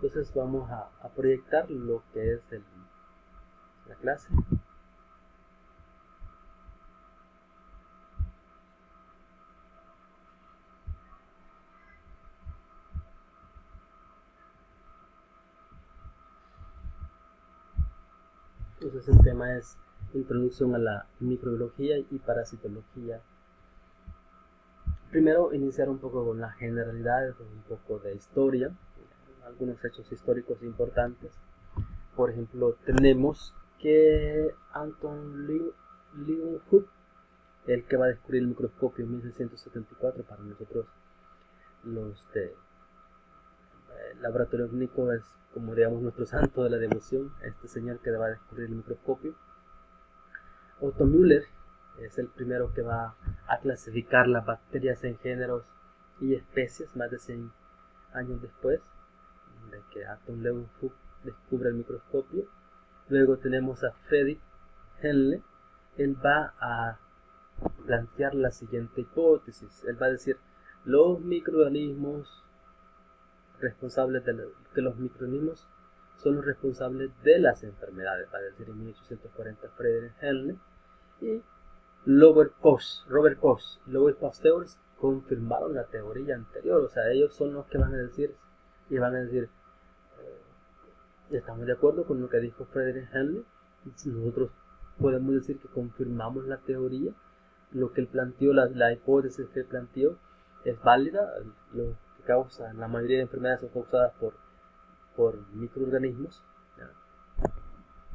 Entonces vamos a proyectar lo que es la clase. Entonces el tema es introducción a la microbiología y parasitología. Primero iniciar un poco con las generalidades, un poco de historia, algunos hechos históricos importantes. Por ejemplo, tenemos que Anton Leeuwenhoek, el que va a descubrir el microscopio en 1674, para nosotros los de laboratorio clínico es como digamos nuestro santo de la devoción, este señor que va a descubrir el microscopio. Otto Müller es el primero que va a clasificar las bacterias en géneros y especies, más de 100 años después de que Anton Leeuwenhoek descubre el microscopio. Luego tenemos a Friedrich Henle. Él va a plantear la siguiente hipótesis. Él va a decir, los microorganismos responsables de que los microorganismos son los responsables de las enfermedades, va a decir en 1840 Friedrich Henle. Y Robert Koch y Louis Pasteur confirmaron la teoría anterior. O sea, ellos son los que van a decir estamos de acuerdo con lo que dijo Friedrich Henle. Nosotros podemos decir que confirmamos la teoría, lo que él planteó, la hipótesis que él planteó es válida. Lo que causa, la mayoría de enfermedades son causadas por microorganismos.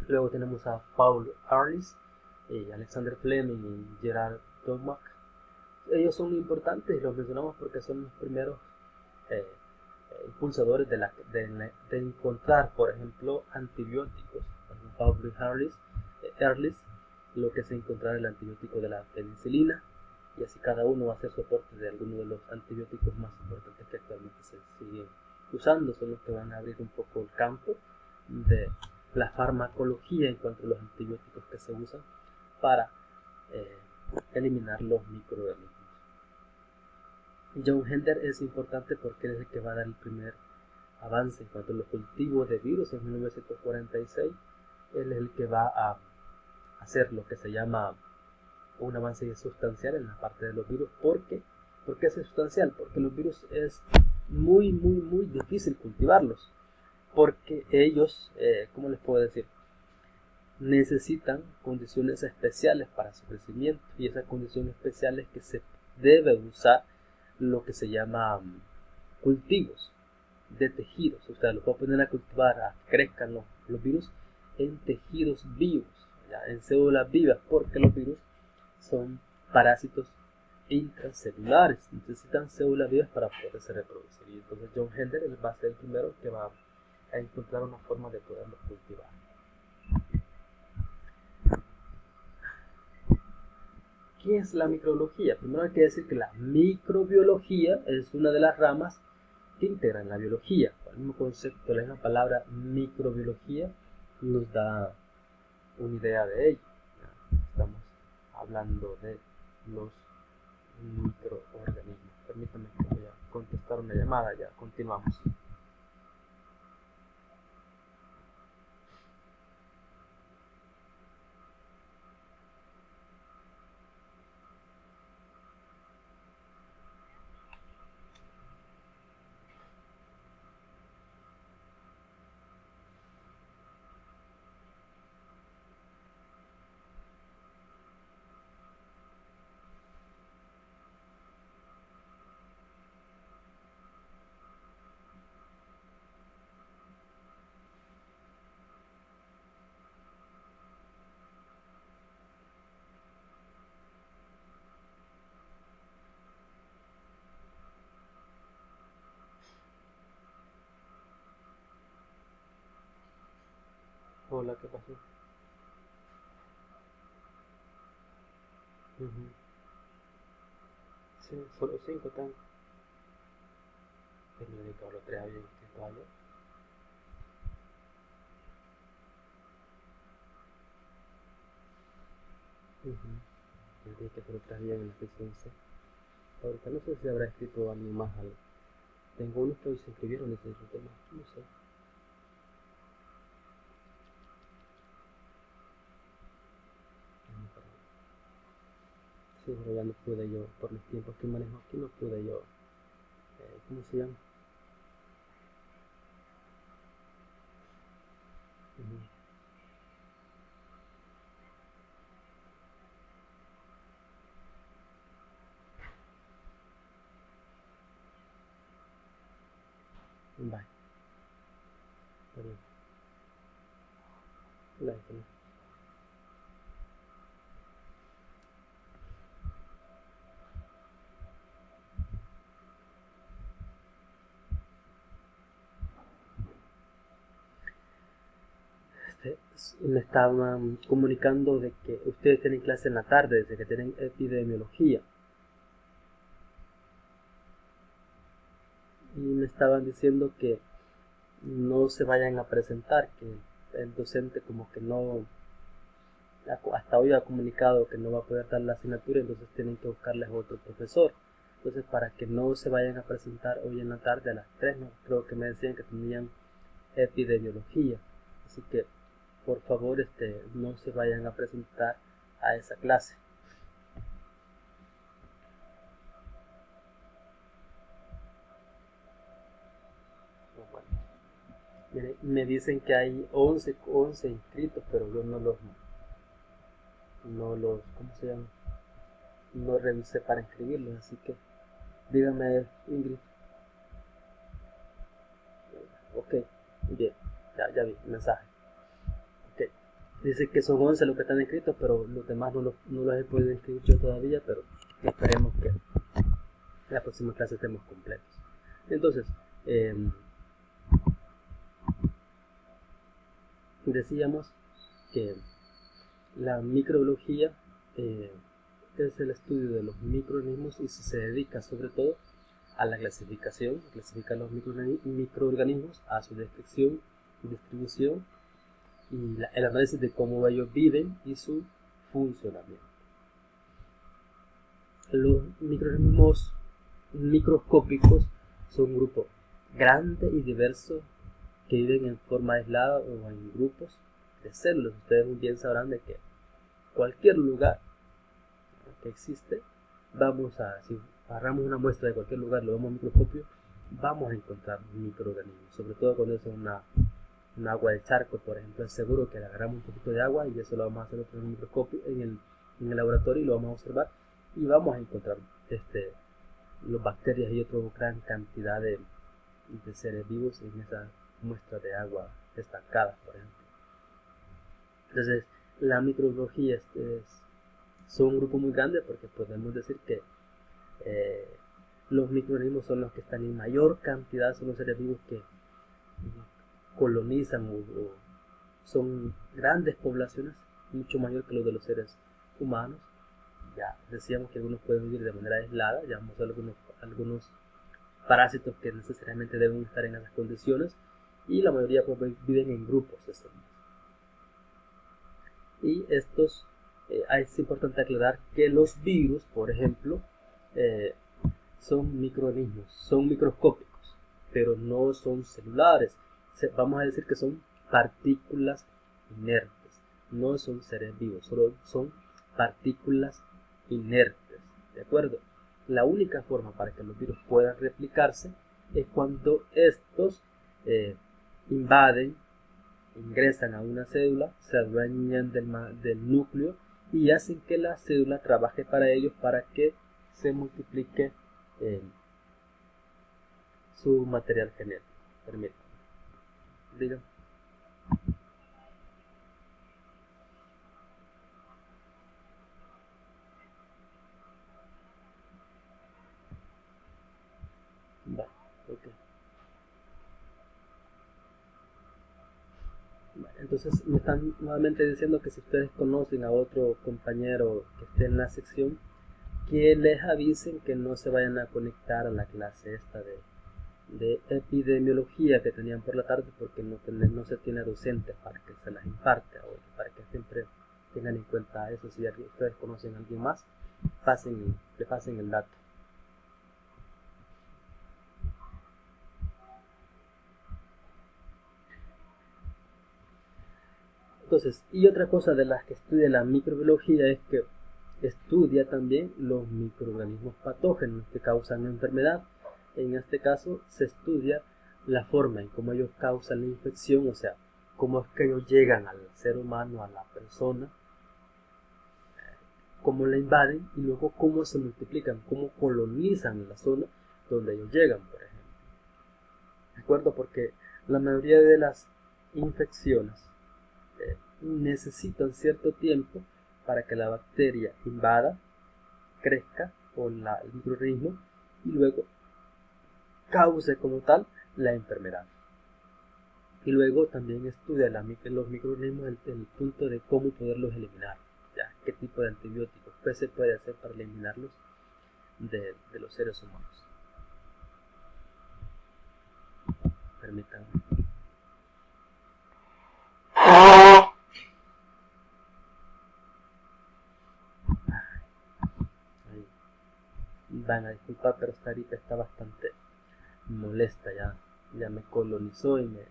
Luego tenemos a Paul Ehrlich, Alexander Fleming y Gerard Dogmach. Ellos son importantes y los mencionamos porque son los primeros impulsadores de encontrar, por ejemplo, antibióticos. Paul Ehrlich lo que es encontrar el antibiótico de la penicilina, y así cada uno va a hacer soporte de alguno de los antibióticos más importantes que actualmente se siguen usando. Son los que van a abrir un poco el campo de la farmacología en cuanto a los antibióticos que se usan para eliminar los microorganismos. John Hendler es importante porque es el que va a dar el primer avance en cuanto a los cultivos de virus en 1946. Él es el que va a hacer lo que se llama un avance sustancial en la parte de los virus. ¿Por qué? ¿Por qué es sustancial? Porque los virus es muy difícil cultivarlos, porque ellos, ¿cómo les puedo decir? Necesitan condiciones especiales para su crecimiento, y esas condiciones especiales que se debe usar lo que se llama cultivos de tejidos. O sea, los va a poner a cultivar, a que crezcan los virus en tejidos vivos, ¿ya? En células vivas, porque los virus son parásitos intracelulares, necesitan células vivas para poderse reproducir. Y entonces John Hendler va a ser el primero que va a encontrar una forma de poderlos cultivar. ¿Qué es la microbiología? Primero hay que decir que la microbiología es una de las ramas que integran la biología. El mismo concepto, la misma palabra microbiología nos da una idea de ello. Estamos hablando de los microorganismos. Permítanme que voy a contestar una llamada, ya continuamos. Hola, ¿qué pasó? Sí, solo 5 tengo. El médico lo trae bien escrito ayer. El día que se lo trae bien en la sesión C. Ahorita no sé si habrá escrito alguien más algo. Tengo unos que hoy se inscribieron y se dijo tema, no sé. Sí, pero ya no pude yo, por los tiempos que manejo aquí, no pude yo, ¿cómo se llama? Ujú. Bye, está bien. Bye. Me estaban comunicando de que ustedes tienen clase en la tarde, de que tienen epidemiología. Y me estaban diciendo que no se vayan a presentar, que el docente como que no, hasta hoy ha comunicado que no va a poder dar la asignatura, entonces tienen que buscarles otro profesor. Entonces, para que no se vayan a presentar hoy en la tarde a las 3, ¿no? Creo que me decían que tenían epidemiología. Así que, por favor, no se vayan a presentar a esa clase. Bueno, mire, me dicen que hay 11 inscritos, pero yo no los, ¿cómo se llama? No revisé para inscribirlos, así que dígame, Ingrid. Ok, bien, ya vi el mensaje. Ok, dice que son 11 los que están inscritos, pero los demás no los he podido inscribir yo todavía, pero esperemos que en la próxima clase estemos completos. Entonces, decíamos que la microbiología es el estudio de los microorganismos y se dedica sobre todo a la clasificación, clasificar los microorganismos, a su descripción y distribución y el análisis de cómo ellos viven y su funcionamiento. Los microorganismos microscópicos son un grupo grande y diverso que viven en forma aislada o en grupos de células. Ustedes muy bien sabrán de que cualquier lugar que existe, si agarramos una muestra de cualquier lugar, lo vemos en microscopio, vamos a encontrar microorganismos, sobre todo cuando es un agua de charco, por ejemplo. Es seguro que le agarramos un poquito de agua y eso lo vamos a hacer en el microscopio, en el laboratorio, y lo vamos a observar y vamos a encontrar las bacterias y otra gran cantidad de seres vivos en esa muestra de agua estancada, por ejemplo. Entonces, la microbiología son un grupo muy grande porque podemos decir que eh, los microorganismos son los que están en mayor cantidad, son los seres vivos que colonizan o son grandes poblaciones, mucho mayor que los de los seres humanos. Ya decíamos que algunos pueden vivir de manera aislada, ya vamos a ver algunos parásitos que necesariamente deben estar en esas condiciones, y la mayoría pues, viven en grupos de células. Y estos, es importante aclarar que los virus, por ejemplo, son microorganismos, son microscópicos, pero no son celulares. Vamos a decir que son partículas inertes, no son seres vivos, solo son partículas inertes, ¿de acuerdo? La única forma para que los virus puedan replicarse es cuando estos invaden, ingresan a una célula, se adueñan del núcleo y hacen que la célula trabaje para ellos para que se multiplique eh, su material genético. Permítanme. Digan. Vale, ok. Vale, entonces me están nuevamente diciendo que si ustedes conocen a otro compañero que esté en la sección, que les avisen que no se vayan a conectar a la clase esta de epidemiología que tenían por la tarde, porque no se tiene docente para que se las imparte ahora, para que siempre tengan en cuenta eso. Si ustedes conocen a alguien más, le pasen el dato. Entonces, y otra cosa de las que estudia la microbiología es que estudia también los microorganismos patógenos que causan la enfermedad. En este caso se estudia la forma en cómo ellos causan la infección, o sea, cómo es que ellos llegan al ser humano, a la persona, cómo la invaden y luego cómo se multiplican, cómo colonizan la zona donde ellos llegan, por ejemplo. ¿De acuerdo? Porque la mayoría de las infecciones necesitan cierto tiempo para que la bacteria invada, crezca, o el microorganismo, y luego cause como tal la enfermedad. Y luego también estudia los microorganismos desde el punto de cómo poderlos eliminar, ¿ya? Qué tipo de antibióticos, qué se puede hacer para eliminarlos de los seres humanos. Permítanme. Ahí. Van a disculpar, pero esta gripe está bastante molesta, ya me colonizó y me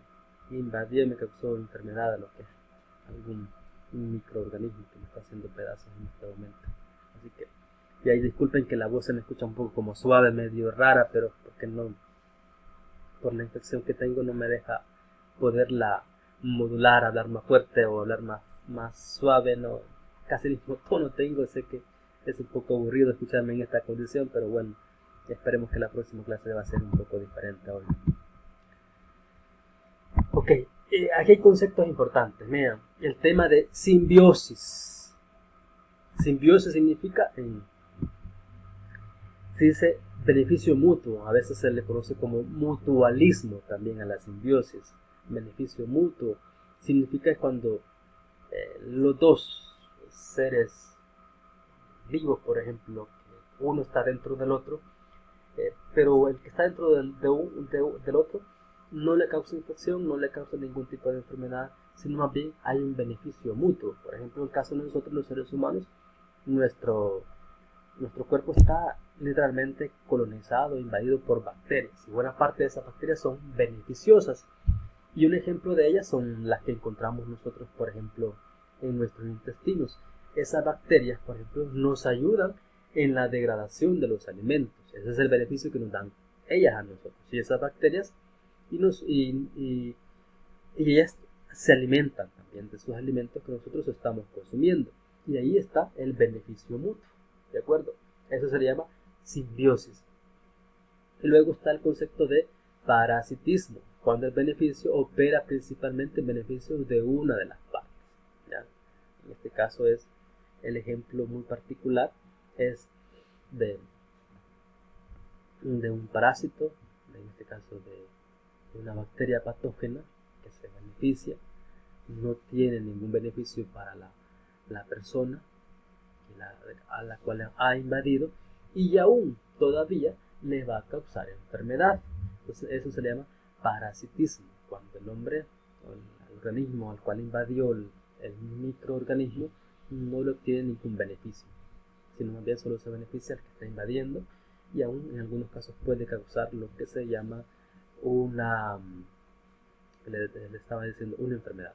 invadió y me causó enfermedad, a lo que es algún microorganismo que me está haciendo pedazos en este momento. Así que, y ahí disculpen que la voz se me escucha un poco como suave, medio rara, pero porque no, por la infección que tengo no me deja poderla modular, hablar más fuerte o hablar más suave, no, casi el mismo tono tengo. Sé que es un poco aburrido escucharme en esta condición, pero bueno, esperemos que la próxima clase va a ser un poco diferente hoy. Ok, aquí hay conceptos importantes. Mira, el tema de simbiosis. Simbiosis significa, se dice beneficio mutuo, a veces se le conoce como mutualismo también a la simbiosis. Beneficio mutuo significa cuando los dos seres vivos, por ejemplo, uno está dentro del otro, pero el que está dentro del otro no le causa infección, no le causa ningún tipo de enfermedad, sino más bien hay un beneficio mutuo. Por ejemplo, en el caso de nosotros los seres humanos, nuestro cuerpo está literalmente colonizado, invadido por bacterias, y buena parte de esas bacterias son beneficiosas. Y un ejemplo de ellas son las que encontramos nosotros, por ejemplo, en nuestros intestinos. Esas bacterias, por ejemplo, nos ayudan en la degradación de los alimentos. Ese es el beneficio que nos dan ellas a nosotros. Y esas bacterias y ellas se alimentan también de esos alimentos que nosotros estamos consumiendo. Y ahí está el beneficio mutuo. ¿De acuerdo? Eso se llama simbiosis. Y luego está el concepto de parasitismo, cuando el beneficio opera principalmente en beneficio de una de las partes, ¿ya? En este caso es el ejemplo muy particular, es de un parásito, en este caso de una bacteria patógena que se beneficia, no tiene ningún beneficio para la persona a la cual ha invadido, y aún todavía le va a causar enfermedad. Entonces eso se le llama parasitismo, cuando el hombre o el organismo al cual invadió el microorganismo no le obtiene ningún beneficio, sino más bien solo se beneficia al que está invadiendo, y aún en algunos casos puede causar lo que se llama le estaba diciendo, una enfermedad.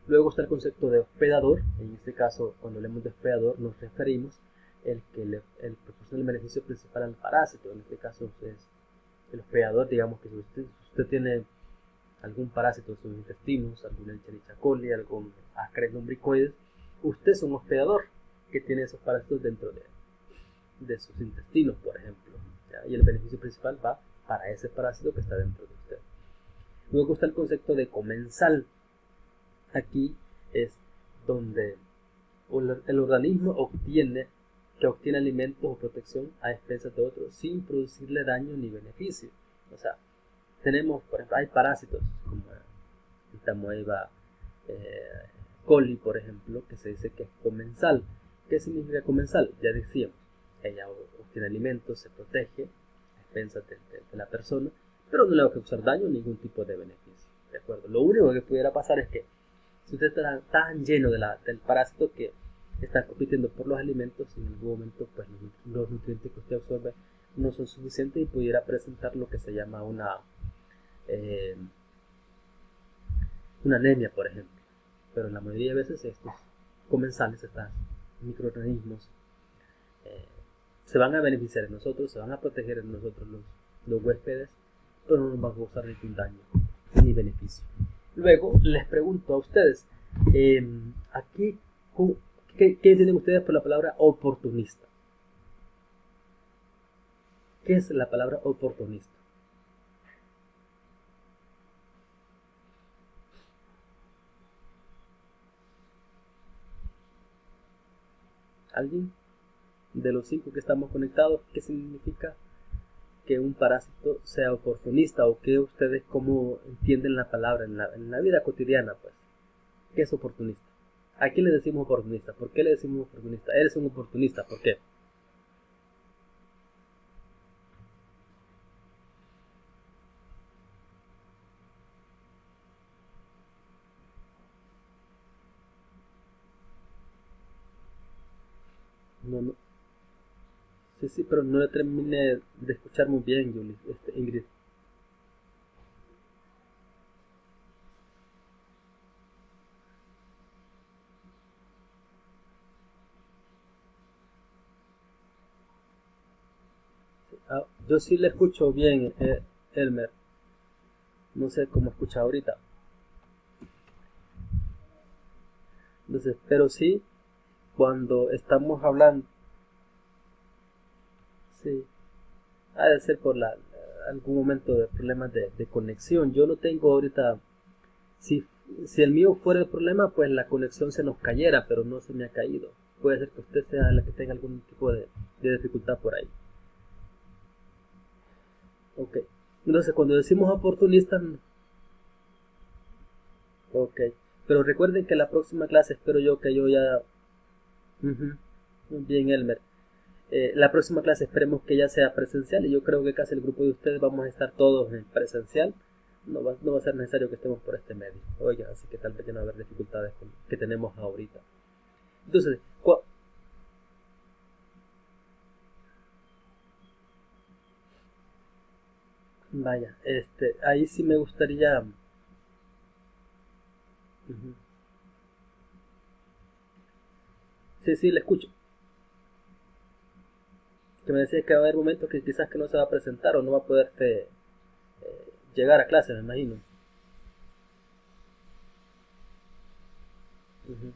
Luego está el concepto de hospedador. En este caso, cuando hablamos de hospedador, nos referimos el que el proporciona el beneficio principal al parásito. En este caso es el hospedador. Digamos que si usted tiene algún parásito en sus intestinos, algún Escherichia coli, algún Ascaris lumbricoides, usted es un hospedador que tiene esos parásitos dentro de sus intestinos, por ejemplo, ¿ya? Y el beneficio principal va para ese parásito que está dentro de usted. Luego está el concepto de comensal. Aquí es donde el organismo obtiene alimentos o protección a expensas de otros sin producirle daño ni beneficio. O sea, tenemos, por ejemplo, hay parásitos como el Tamoeba coli, por ejemplo, que se dice que es comensal. ¿Qué significa comensal? Ya decíamos, ella obtiene alimentos, se protege a expensas de la persona, pero no le va a causar daño ni ningún tipo de beneficio. ¿De acuerdo? Lo único que pudiera pasar es que si usted está tan lleno del parásito que está compitiendo por los alimentos, en algún momento pues los nutrientes que usted absorbe no son suficientes y pudiera presentar lo que se llama una anemia, por ejemplo. Pero en la mayoría de veces estos comensales, estos microorganismos se van a beneficiar de nosotros, se van a proteger de nosotros los huéspedes, pero no nos van a causar ningún daño ni beneficio. Luego les pregunto a ustedes, aquí, ¿qué entienden ustedes por la palabra oportunista? ¿Qué es la palabra oportunista? ¿Alguien de los 5 que estamos conectados? ¿Qué significa que un parásito sea oportunista? ¿O qué ustedes cómo entienden la palabra en la vida cotidiana? Pues, ¿qué es oportunista? ¿A quién le decimos oportunista? ¿Por qué le decimos oportunista? Eres un oportunista, ¿por qué? No, no. Sí, sí, pero no le terminé de escuchar muy bien, Julie, Ingrid. Ah, yo sí le escucho bien, Elmer. No sé cómo escucha ahorita. Entonces, pero sí, cuando estamos hablando, sí, ha de ser por algún momento de problemas de conexión. Yo no tengo ahorita, si, si el mío fuera el problema, pues la conexión se nos cayera, pero no se me ha caído. Puede ser que usted sea la que tenga algún tipo de dificultad por ahí. Ok. Entonces, cuando decimos oportunistas, ok. Pero recuerden que la próxima clase espero yo que yo ya... Ujú. Muy bien, Elmer. La próxima clase esperemos que ya sea presencial y yo creo que casi el grupo de ustedes vamos a estar todos en presencial. No va a ser necesario que estemos por este medio. Oiga, así que tal vez ya no va a haber dificultades que tenemos ahorita. Entonces, vaya, ahí sí me gustaría... Ujú. Sí, sí, le escucho. Que me decía que va a haber momentos que quizás que no se va a presentar o no va a poder llegar a clase, me imagino. Ujú.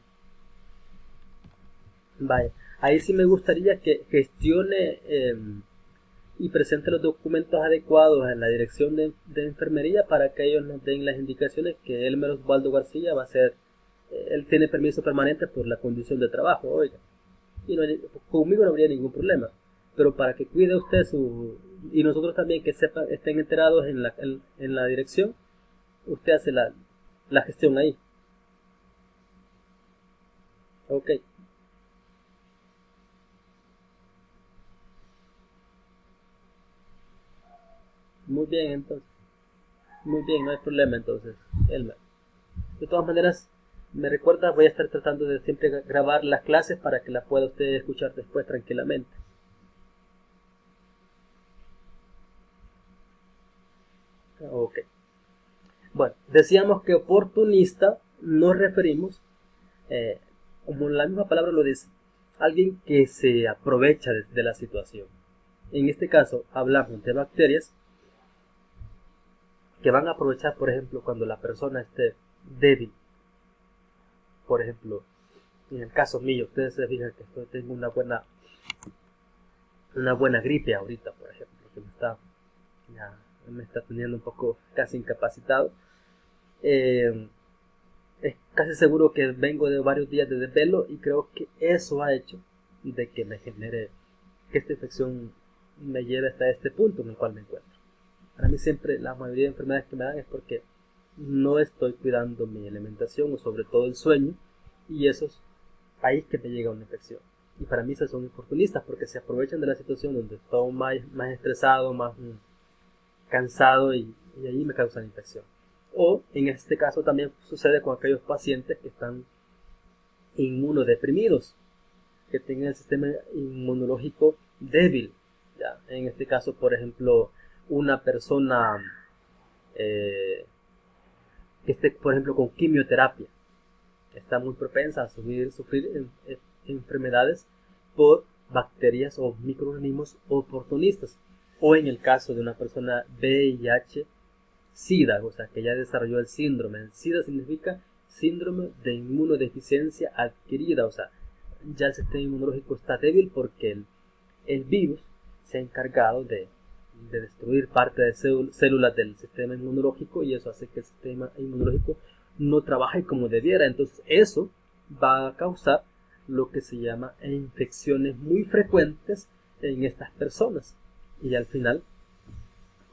Vaya, ahí sí me gustaría que gestione y presente los documentos adecuados en la dirección de enfermería para que ellos nos den las indicaciones que Elmer Osvaldo García va a ser, él tiene permiso permanente por la condición de trabajo, oiga, y conmigo no habría ningún problema, pero para que cuide usted y nosotros también que sepan, estén enterados en la dirección, usted hace la gestión ahí, ok, muy bien entonces, muy bien, no hay problema entonces, Elmer. De todas maneras, me recuerda, voy a estar tratando de siempre grabar las clases para que las pueda usted escuchar después tranquilamente. Ok. Bueno, decíamos que oportunista nos referimos, eh, como la misma palabra lo dice, alguien que se aprovecha de la situación. En este caso, hablamos de bacterias que van a aprovechar, por ejemplo, cuando la persona esté débil. Por ejemplo, en el caso mío, ustedes se fijan que tengo una buena gripe ahorita, por ejemplo, que ya me está teniendo un poco casi incapacitado. Eh, es casi seguro que vengo de varios días de desvelo y creo que eso ha hecho de que me genere que esta infección me lleve hasta este punto en el cual me encuentro. Para mí siempre la mayoría de enfermedades que me dan es porque no estoy cuidando mi alimentación o sobre todo el sueño y eso es ahí que me llega una infección. Y para mí esas son oportunistas porque se aprovechan de la situación donde estoy más estresado, más cansado y ahí me causan infección. O en este caso también sucede con aquellos pacientes que están inmunodeprimidos, que tienen el sistema inmunológico débil. ¿Ya? En este caso, por ejemplo, una persona que esté, por ejemplo, con quimioterapia, está muy propensa a sufrir enfermedades por bacterias o microorganismos oportunistas, o en el caso de una persona VIH, SIDA, o sea que ya desarrolló el síndrome. El SIDA significa síndrome de inmunodeficiencia adquirida, o sea, ya el sistema inmunológico está débil porque el virus se ha encargado de destruir parte de células del sistema inmunológico, y eso hace que el sistema inmunológico no trabaje como debiera. Entonces eso va a causar lo que se llama infecciones muy frecuentes en estas personas, y al final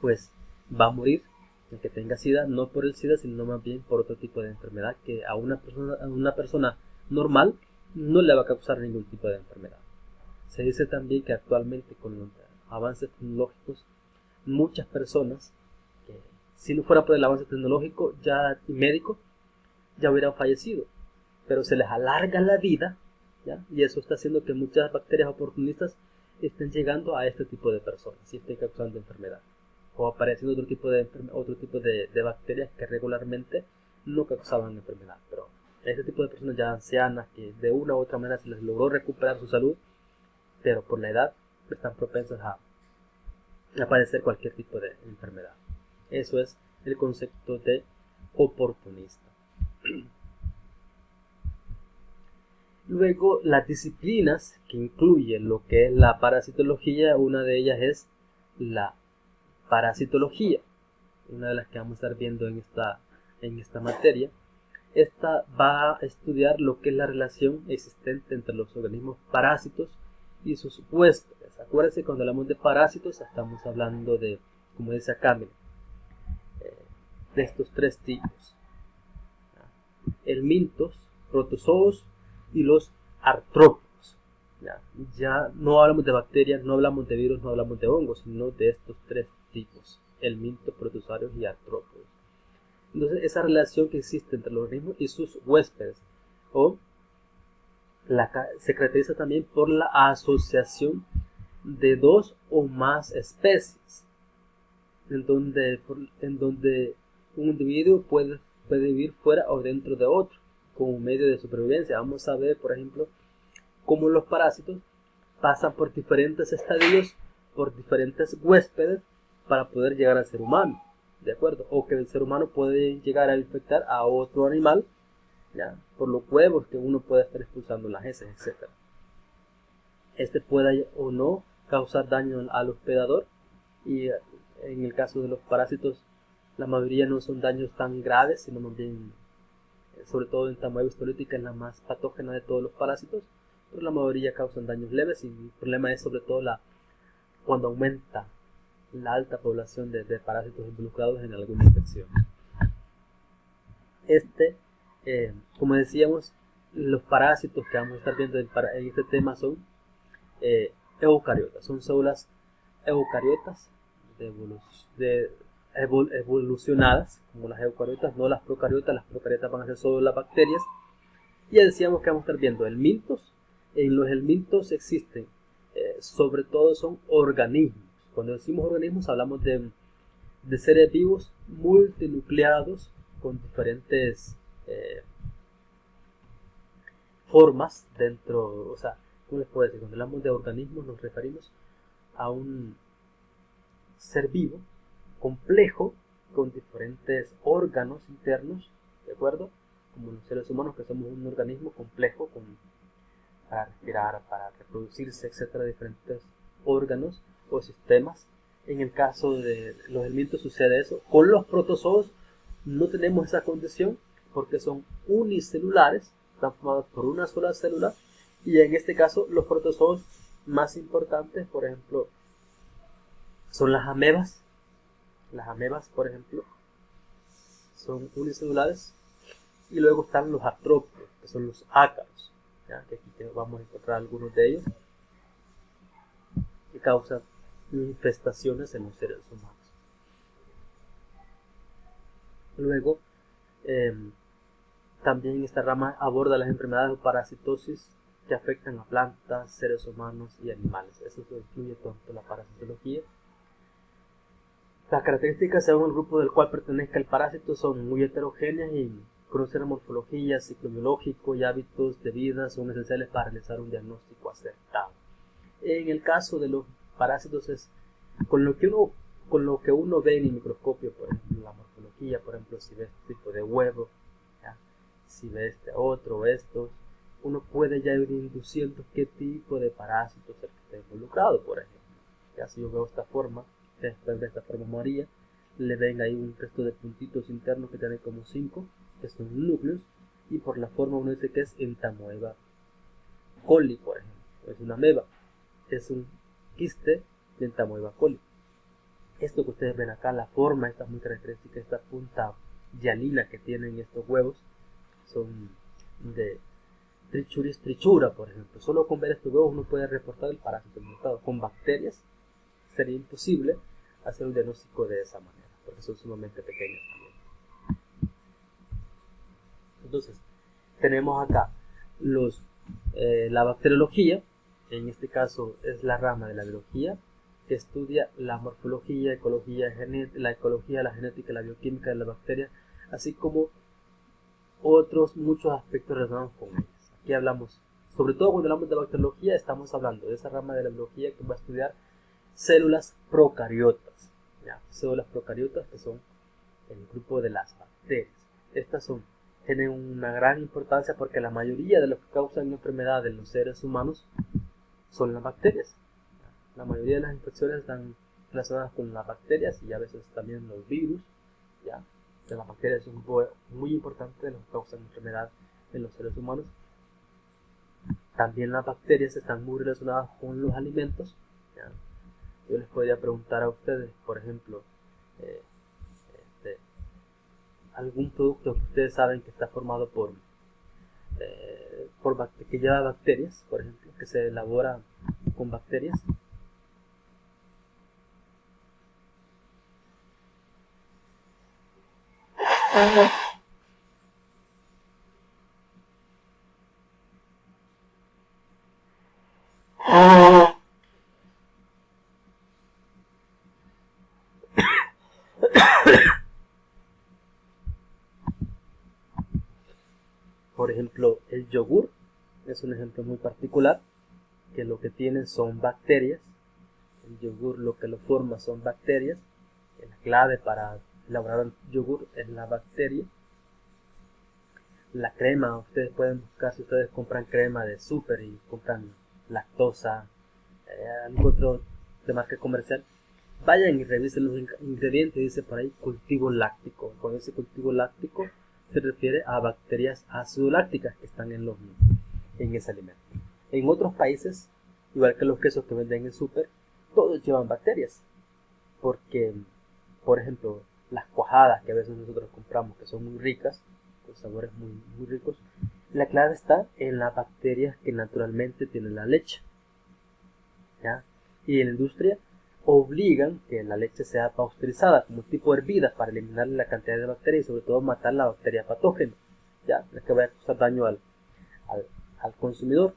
pues va a morir el que tenga SIDA, no por el SIDA, sino más bien por otro tipo de enfermedad que a una persona normal no le va a causar ningún tipo de enfermedad. Se dice también que actualmente con los avances tecnológicos, muchas personas que si no fuera por el avance tecnológico y médico, ya hubieran fallecido, pero se les alarga la vida, ¿ya? Y eso está haciendo que muchas bacterias oportunistas estén llegando a este tipo de personas y estén causando enfermedad, o apareciendo otro tipo de bacterias que regularmente no causaban enfermedad. Pero este tipo de personas ya ancianas, que de una u otra manera se les logró recuperar su salud, pero por la edad están propensas a padecer cualquier tipo de enfermedad. Eso es el concepto de oportunista. Luego, las disciplinas que incluyen lo que es la parasitología, una de ellas es la parasitología, una de las que vamos a estar viendo en esta materia. Esta va a estudiar lo que es la relación existente entre los organismos parásitos y sus huéspedes. Acuérdense, cuando hablamos de parásitos estamos hablando de, como dice acá, de estos tres tipos: helmintos, protozoos y los artrópodos. Ya no hablamos de bacterias, no hablamos de virus, no hablamos de hongos, sino de estos tres tipos: helmintos, protozoarios y artrópodos. Entonces, esa relación que existe entre los organismos y sus huéspedes, se caracteriza también por la asociación de dos o más especies, en donde un individuo puede vivir fuera o dentro de otro como medio de supervivencia. Vamos a ver, por ejemplo, cómo los parásitos pasan por diferentes estadios, por diferentes huéspedes, para poder llegar al ser humano, ¿de acuerdo? O que el ser humano puede llegar a infectar a otro animal, ¿ya? Por los huevos que uno puede estar expulsando en las heces, etc. Este puede o no causar daño al hospedador, y en el caso de los parásitos la mayoría no son daños tan graves, sino más bien, sobre todo en Tamoeba histolítica, es la más patógena de todos los parásitos, pero la mayoría causan daños leves, y el problema es sobre todo cuando aumenta la alta población de parásitos involucrados en alguna infección. Como decíamos, los parásitos que vamos a estar viendo en este tema son eucariotas, son células eucariotas evolucionadas como las eucariotas, no las procariotas. Las procariotas van a ser solo las bacterias. Y ya decíamos que vamos a estar viendo helmintos. En los helmintos existen, sobre todo son organismos. Cuando decimos organismos hablamos de seres vivos multinucleados con diferentes formas dentro. O sea, ¿cómo les puedo decir? Cuando hablamos de organismos nos referimos a un ser vivo complejo con diferentes órganos internos, ¿de acuerdo? Como los seres humanos, que somos un organismo complejo para respirar, para reproducirse, etcétera, diferentes órganos o sistemas. En el caso de los helmintos sucede eso. Con los protozoos no tenemos esa condición porque son unicelulares, están formados por una sola célula, y en este caso los protozoos más importantes, por ejemplo, son las amebas. Las amebas, por ejemplo, son unicelulares. Y luego están los artrópodos, que son los ácaros, ¿ya? Que aquí vamos a encontrar algunos de ellos, que causan infestaciones en los seres humanos. Luego, también esta rama aborda las enfermedades de parasitosis que afectan a plantas, seres humanos y animales. Eso incluye tanto la parasitología. Las características según el grupo del cual pertenezca el parásito son muy heterogéneas, y conocer morfología, ciclo biológico y hábitos de vida son esenciales para realizar un diagnóstico acertado. En el caso de los parásitos es con lo que uno ve en el microscopio, por ejemplo, la morfología, por ejemplo, si ve este tipo de huevo, ¿ya? Si ve este otro, estos, uno puede ya ir induciendo qué tipo de parásito es el que está involucrado, por ejemplo. Ya si yo veo esta forma, después de esta forma amarilla, le ven ahí un resto de puntitos internos que tienen como 5, que son núcleos, y por la forma uno dice que es Entamoeba coli, por ejemplo, es una ameba, es un quiste de Entamoeba coli. Esto que ustedes ven acá, la forma, esta es muy característica, esta punta hialina que tienen estos huevos, son de Trichuris trichura, por ejemplo. Solo con ver estos huevos uno puede reportar el parásito involucrado. Con bacterias sería imposible hacer un diagnóstico de esa manera, porque son sumamente pequeños también. Entonces, tenemos acá la bacteriología, en este caso es la rama de la biología, que estudia la morfología, la ecología, la genética, la bioquímica de las bacterias, así como otros muchos aspectos relacionados con ellas. Aquí hablamos, sobre todo cuando hablamos de bacteriología, estamos hablando de esa rama de la biología que va a estudiar células procariotas. ¿Ya? Células procariotas que son el grupo de las bacterias. Estas tienen una gran importancia porque la mayoría de lo que causan enfermedades en los seres humanos son las bacterias. La mayoría de las infecciones están relacionadas con las bacterias y a veces también los virus. ¿Ya? Las bacterias son muy importantes de lo que causan enfermedad en los seres humanos. También las bacterias están muy relacionadas con los alimentos. ¿Ya? Yo les podría preguntar a ustedes, por ejemplo, algún producto que ustedes saben que está formado que lleva bacterias, por ejemplo, que se elabora con bacterias. Por ejemplo, el yogur es un ejemplo muy particular, que lo que tienen son bacterias. El yogur lo que lo forma son bacterias. La clave para elaborar el yogur es la bacteria. La crema, ustedes pueden buscar, si ustedes compran crema de súper y compran lactosa, algún otro de marca comercial, vayan y revisen los ingredientes, dice por ahí cultivo láctico. Con ese cultivo láctico se refiere a bacterias ácido-lácticas que están en ese alimento. En otros países, igual que los quesos que venden en súper, todos llevan bacterias, porque, por ejemplo, las cuajadas que a veces nosotros compramos, que son muy ricas, con sabores muy, muy ricos, la clave está en las bacterias que naturalmente tienen la leche. ¿Ya? Y en la industria obligan que la leche sea pasteurizada como tipo hervida para eliminar la cantidad de bacterias y sobre todo matar la bacteria patógena, ¿ya? La que vaya a causar daño al consumidor.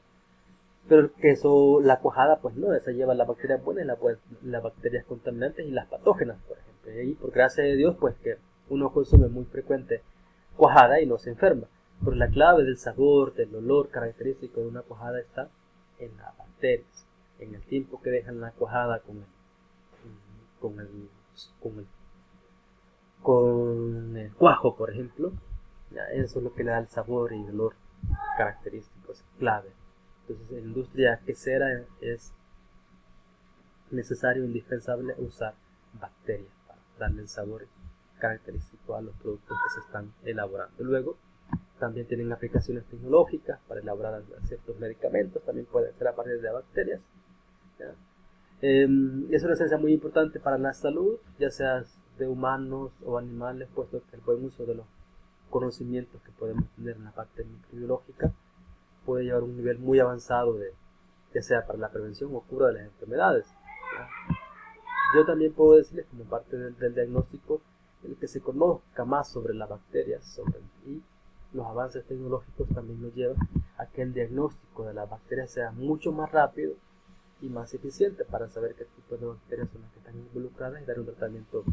Pero el queso, la cuajada, pues no, esa lleva las bacterias buenas y las bacterias contaminantes y las patógenas, por ejemplo. Y ahí, por gracia de Dios, pues que uno consume muy frecuente cuajada y no se enferma. Pero la clave del sabor, del olor característico de una cuajada está en las bacterias, en el tiempo que dejan la cuajada con el cuajo, por ejemplo. Ya, eso es lo que le da el sabor y el olor característico, es clave. Entonces, en la industria quesera es necesario, indispensable usar bacterias para darle el sabor característico a los productos que se están elaborando. Luego, también tienen aplicaciones tecnológicas para elaborar ciertos medicamentos, también pueden ser a partir de bacterias. ¿Ya? Es una ciencia muy importante para la salud, ya sea de humanos o animales, puesto que el buen uso de los conocimientos que podemos tener en la parte microbiológica puede llevar a un nivel muy avanzado ya sea para la prevención o cura de las enfermedades. ¿Ya? Yo también puedo decirles, como parte del diagnóstico, el que se conozca más sobre las bacterias y los avances tecnológicos también nos llevan a que el diagnóstico de las bacterias sea mucho más rápido y más eficiente para saber qué tipo de bacterias son las que están involucradas y dar un tratamiento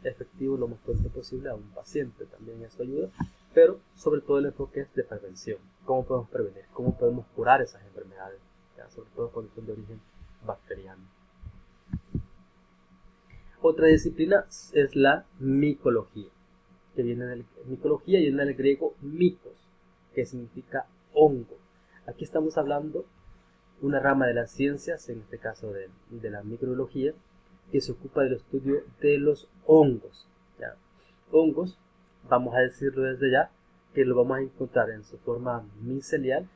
efectivo lo más pronto posible a un paciente. También eso ayuda, pero sobre todo el enfoque es de prevención. ¿Cómo podemos prevenir? ¿Cómo podemos curar esas enfermedades? ¿Ya? Sobre todo cuando son de origen bacteriano. Otra disciplina es la micología, que viene del griego micos, que significa hongo. Aquí estamos hablando una rama de las ciencias, en este caso de la microbiología, que se ocupa del estudio de los hongos. ¿Ya? Hongos, vamos a decirlo desde ya, que lo vamos a encontrar en su forma micelial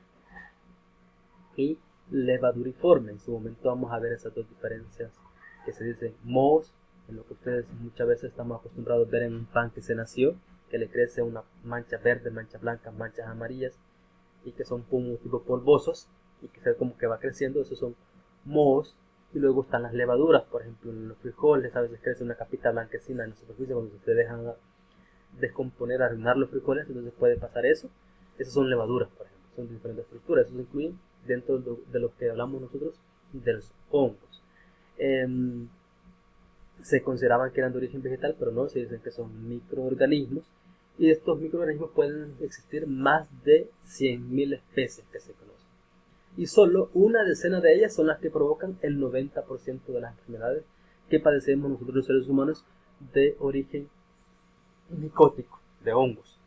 y levaduriforme. En su momento vamos a ver esas dos diferencias que se dicen mohos, en lo que ustedes muchas veces estamos acostumbrados a ver en un pan que se nació, que le crece una mancha verde, manchas blancas, manchas amarillas, y que son tipo polvosos, y que se ve como que va creciendo. Esos son mohos. Y luego están las levaduras, por ejemplo en los frijoles a veces crece una capita blanquecina en la superficie cuando se dejan descomponer, arruinar los frijoles, entonces puede pasar eso. Esas son levaduras, por ejemplo, son diferentes estructuras. Eso se incluye dentro de lo que hablamos nosotros de los hongos. Se consideraban que eran de origen vegetal, pero no, se dicen que son microorganismos, y estos microorganismos pueden existir más de 100.000 especies que se conocen, y solo una decena de ellas son las que provocan el 90% de las enfermedades que padecemos nosotros los seres humanos de origen micótico, de hongos.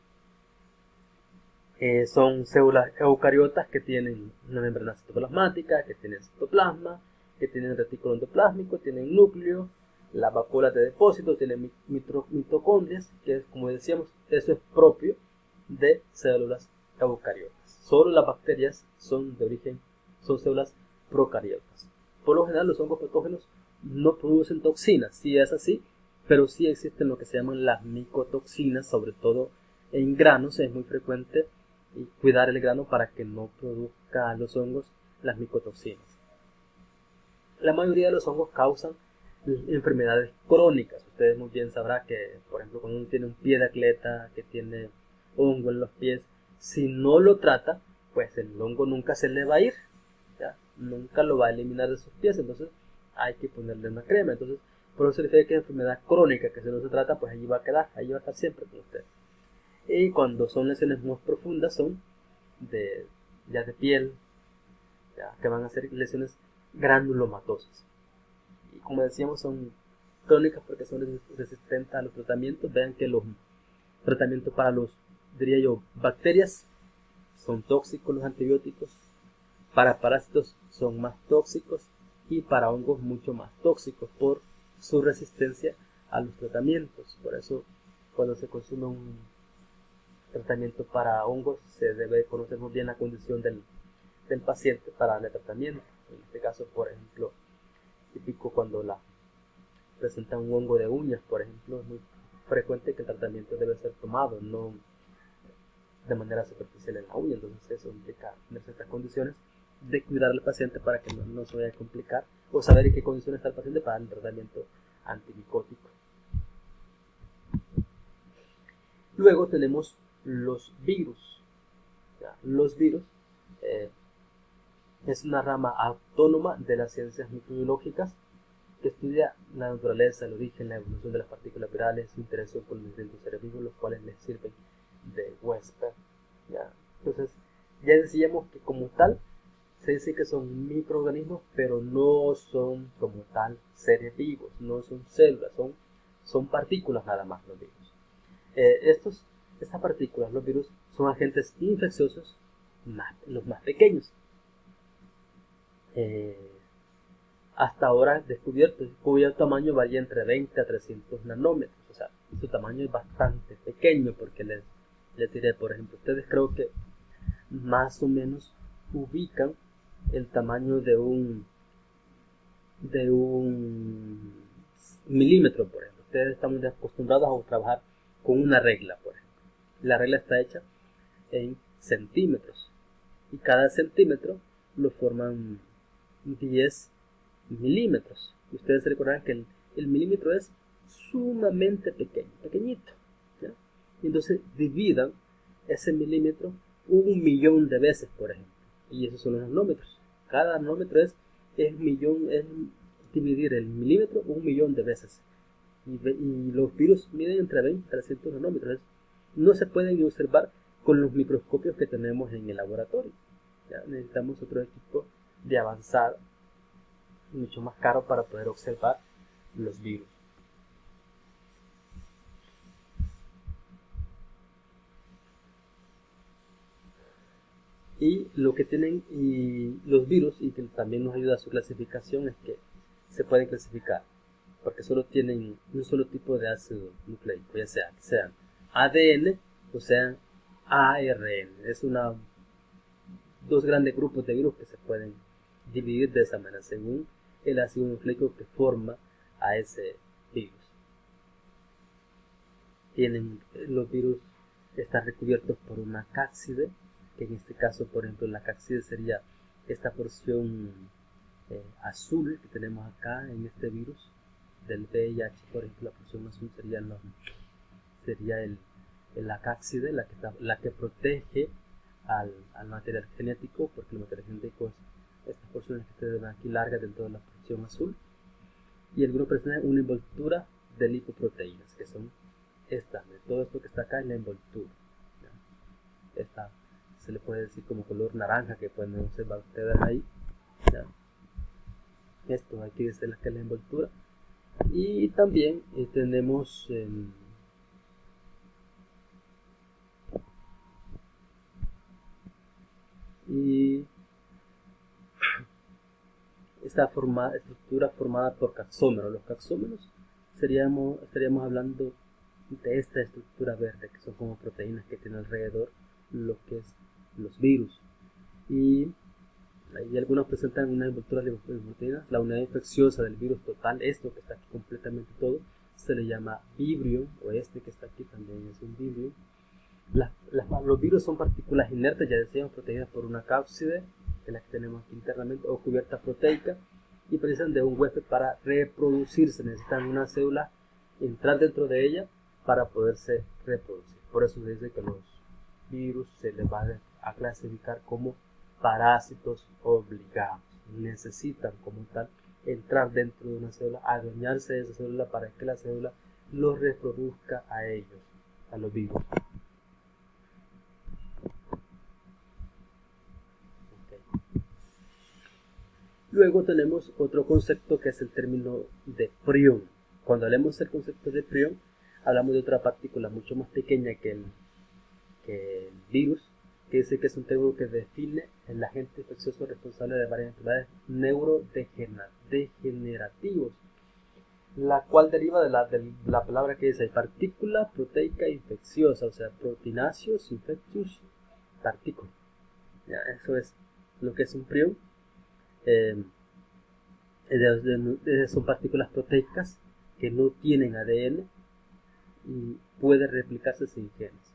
Son células eucariotas que tienen una membrana citoplasmática, que tienen citoplasma, que tienen retículo endoplásmico, tienen núcleo, la vacuola de depósito, tienen mitocondrias, que es, como decíamos, eso es propio de células eucariotas. Solo las bacterias son células procariotas. Por lo general, los hongos patógenos no producen toxinas, sí es así, pero sí existen lo que se llaman las micotoxinas, sobre todo en granos. Es muy frecuente cuidar el grano para que no produzca a los hongos las micotoxinas. La mayoría de los hongos causan enfermedades crónicas. Ustedes muy bien sabrán que, por ejemplo, cuando uno tiene un pie de atleta que tiene hongo en los pies, si no lo trata, pues el hongo nunca se le va a ir, ¿ya? Nunca lo va a eliminar de sus pies, entonces hay que ponerle una crema. Entonces, por eso se refiere que es enfermedad crónica, que si no se trata, pues allí va a quedar, allí va a estar siempre con usted. Y cuando son lesiones más profundas, son ya de piel, ya, que van a ser lesiones granulomatosas. Y como decíamos, son crónicas porque son resistentes a los tratamientos. Vean que los tratamientos para bacterias son tóxicos, los antibióticos. Para parásitos son más tóxicos, y para hongos mucho más tóxicos por su resistencia a los tratamientos. Por eso, cuando se consume un tratamiento para hongos, se debe conocer muy bien la condición del paciente para darle tratamiento. En este caso, por ejemplo, típico cuando presenta un hongo de uñas, por ejemplo, es muy frecuente que el tratamiento debe ser tomado, no de manera superficial en la uña. Entonces eso implica tener ciertas condiciones de cuidar al paciente para que no se vaya a complicar, o saber en qué condiciones está el paciente para el tratamiento antimicótico. Luego tenemos los virus. Los virus es una rama autónoma de las ciencias microbiológicas que estudia la naturaleza, el origen, la evolución de las partículas virales, su interacción con los distintos seres vivos, los cuales les sirven de huésped. ¿Ya? Entonces, ya decíamos que como tal, se dice que son microorganismos, pero no son como tal seres vivos, no son células, son partículas nada más los virus. Estas partículas, los virus, son agentes infecciosos, los más pequeños. Hasta ahora descubierto, cuyo tamaño varía entre 20 a 300 nanómetros. O sea, su tamaño es bastante pequeño, porque les diré, por ejemplo, ustedes creo que más o menos ubican el tamaño de un milímetro, por ejemplo. Ustedes están muy acostumbrados a trabajar con una regla, por ejemplo. La regla está hecha en centímetros, y cada centímetro lo forman 10 milímetros. Ustedes recordarán que el milímetro es sumamente pequeñito, ¿ya? Y entonces dividan ese milímetro 1.000.000 de veces, por ejemplo, y esos son los nanómetros. Cada nanómetro es dividir el milímetro 1.000.000 de veces, y los virus miden entre 20 y 300 nanómetros. No se pueden observar con los microscopios que tenemos en el laboratorio, ¿ya? Necesitamos otro equipo de avanzada mucho más caro para poder observar los virus. Y lo que tienen y los virus, y que también nos ayuda a su clasificación, es que se pueden clasificar porque solo tienen un solo tipo de ácido nucleico, ya sea que sean ADN o sean ARN. Es dos grandes grupos de virus que se pueden dividir de esa manera según el ácido nucleico que forma a ese virus. Los virus están recubiertos por una cápside, que en este caso, por ejemplo, la cápside sería esta porción azul que tenemos acá en este virus del VIH. Por ejemplo, la porción azul sería la cápside, la que protege al material genético, porque el material genético es estas porciones que ustedes ven aquí largas dentro de la porción azul, y el grupo presenta una envoltura de lipoproteínas, que son todo esto que está acá es la envoltura. Esta se le puede decir como color naranja, que pueden observar ustedes ahí. ¿Ya? Esto aquí es la envoltura. Y también tenemos esta estructura formada por caxómeros. Los caxómeros estaríamos hablando de esta estructura verde, que son como proteínas que tienen alrededor lo que es los virus. Y algunos presentan una envoltura de proteínas. La unidad infecciosa del virus total, esto que está aquí completamente todo, se le llama vibrio, o este que está aquí también es un vibrio. Los virus son partículas inertes, ya decíamos, protegidas por una cápside, que es la que tenemos aquí internamente, o cubierta proteica, y precisan de un huésped para reproducirse. Necesitan una célula entrar dentro de ella para poderse reproducir. Por eso se dice que los virus se les va a clasificar como parásitos obligados. Necesitan como tal entrar dentro de una célula, adueñarse de esa célula para que la célula los reproduzca a ellos, a los virus. Luego tenemos otro concepto que es el término de prión. Cuando hablemos del concepto de prión, hablamos de otra partícula mucho más pequeña que el virus, que dice que es un término que define el agente infeccioso responsable de varias enfermedades neurodegenerativas, la cual deriva de la palabra que dice partícula proteica infecciosa, o sea, proteinaceous infectious particle. Eso es lo que es un prión. Son partículas proteicas que no tienen ADN y puede replicarse sin genes.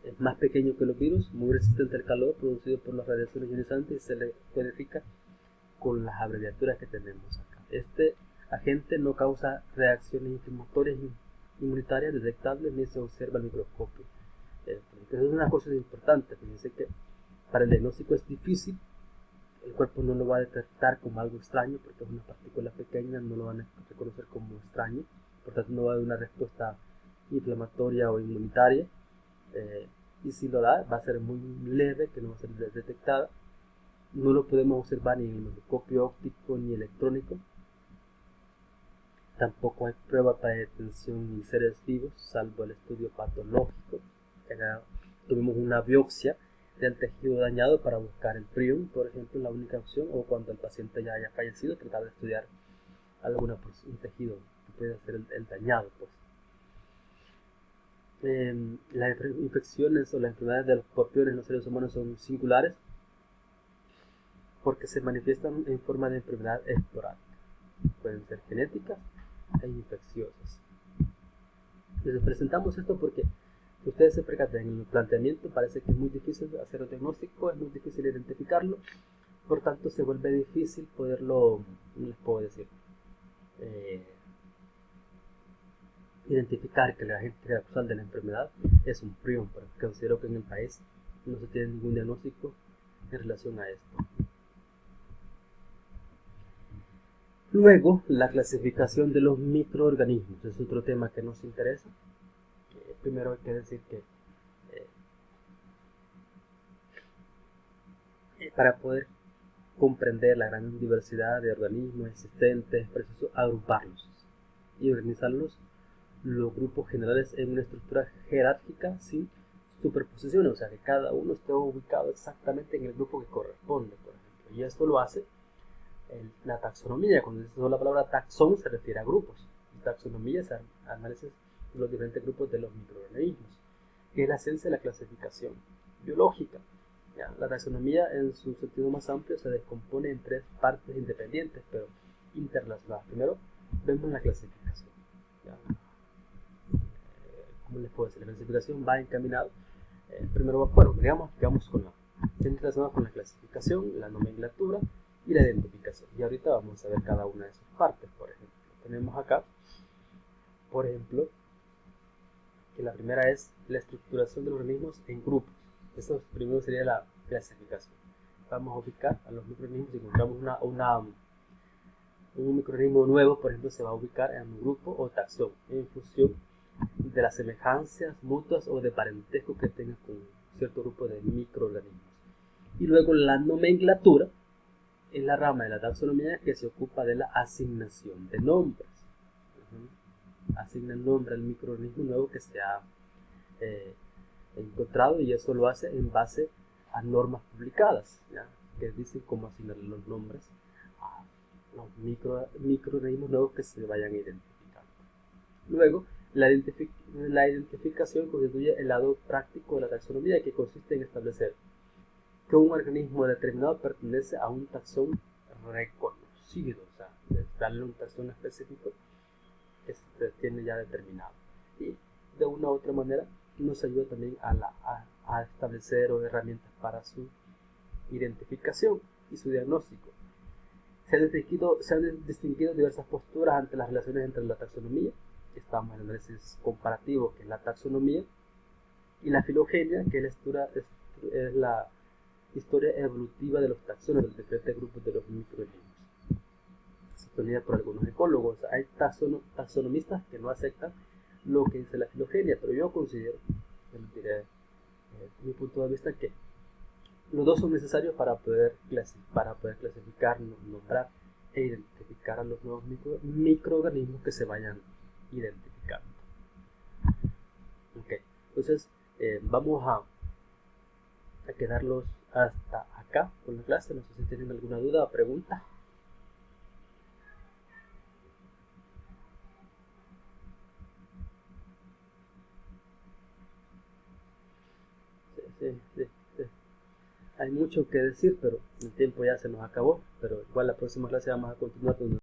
Es más pequeño que los virus, muy resistente al calor producido por las radiaciones ionizantes y se le codifica con las abreviaturas que tenemos acá. Este agente no causa reacciones inflamatorias inmunitarias detectables ni se observa al microscopio. Entonces es una cosa importante. Fíjense que para el diagnóstico es difícil. El cuerpo no lo va a detectar como algo extraño porque es una partícula pequeña, no lo van a reconocer como extraño, por tanto no va a dar una respuesta inflamatoria o inmunitaria, y si lo da va a ser muy leve, que no va a ser detectada. No lo podemos observar ni en el microscopio óptico ni electrónico. Tampoco hay prueba para detención en seres vivos, salvo el estudio patológico. Tuvimos una biopsia del tejido dañado para buscar el prión, por ejemplo, la única opción, o cuando el paciente ya haya fallecido, tratar de estudiar un tejido que puede ser el dañado. Las infecciones o las enfermedades de los escorpiones en los seres humanos son singulares porque se manifiestan en forma de enfermedad esporádica. Pueden ser genéticas e infecciosas. Les presentamos esto porque ustedes se percatan en el planteamiento, parece que es muy difícil hacer el diagnóstico, es muy difícil identificarlo, por tanto se vuelve difícil poderlo, no les puedo decir, identificar que el agente causal de la enfermedad es un prión, porque considero que en el país no se tiene ningún diagnóstico en relación a esto. Luego, la clasificación de los microorganismos es otro tema que nos interesa. Primero hay que decir que para poder comprender la gran diversidad de organismos existentes, es preciso agruparlos y organizarlos los grupos generales en una estructura jerárquica sin superposiciones, o sea que cada uno esté ubicado exactamente en el grupo que corresponde, por ejemplo. Y esto lo hace la taxonomía. Cuando se usa la palabra taxón se refiere a grupos. Y taxonomía es análisis de los diferentes grupos de los microorganismos, que es la ciencia de la clasificación biológica. ¿Ya? La taxonomía en su sentido más amplio se descompone en tres partes independientes pero interrelacionadas. Primero vemos la clasificación. ¿Ya? ¿Cómo les puedo decir? La clasificación va encaminado. Primero, bueno, digamos que vamos con relacionado con la clasificación, la nomenclatura y la identificación. Y ahorita vamos a ver cada una de sus partes. Por ejemplo, tenemos acá, por ejemplo, que la primera es la estructuración de los organismos en grupos. Eso primero sería la clasificación. Vamos a ubicar a los microorganismos. Si encontramos un microorganismo nuevo, por ejemplo, se va a ubicar en un grupo o taxón en función de las semejanzas mutuas o de parentesco que tenga con cierto grupo de microorganismos. Y luego la nomenclatura es la rama de la taxonomía que se ocupa de la asignación de nombres. Asigna el nombre al microorganismo nuevo que se ha encontrado, y eso lo hace en base a normas publicadas, ¿ya? Que dicen cómo asignar los nombres a los microorganismos nuevos que se vayan identificando. Luego, la identificación constituye el lado práctico de la taxonomía, que consiste en establecer que un organismo determinado pertenece a un taxón reconocido, o sea, darle un taxón específico que se tiene ya determinado. Y de una u otra manera nos ayuda también a establecer herramientas para su identificación y su diagnóstico. Se han distinguido diversas posturas ante las relaciones entre la taxonomía. Estamos en el análisis comparativo, que es la taxonomía, y la filogenia, que es la historia evolutiva de los taxones, de los diferentes grupos de los microorganismos. Sostenida por algunos ecólogos. Hay taxonomistas que no aceptan lo que dice la filogenia, pero yo considero, desde mi punto de vista, que los dos son necesarios para poder clasificar, nombrar e identificar a los nuevos microorganismos que se vayan identificando. Okay. Entonces vamos a quedarlos hasta acá con la clase. No sé si tienen alguna duda o pregunta. Sí. Hay mucho que decir, pero el tiempo ya se nos acabó. Pero igual la próxima clase vamos a continuar con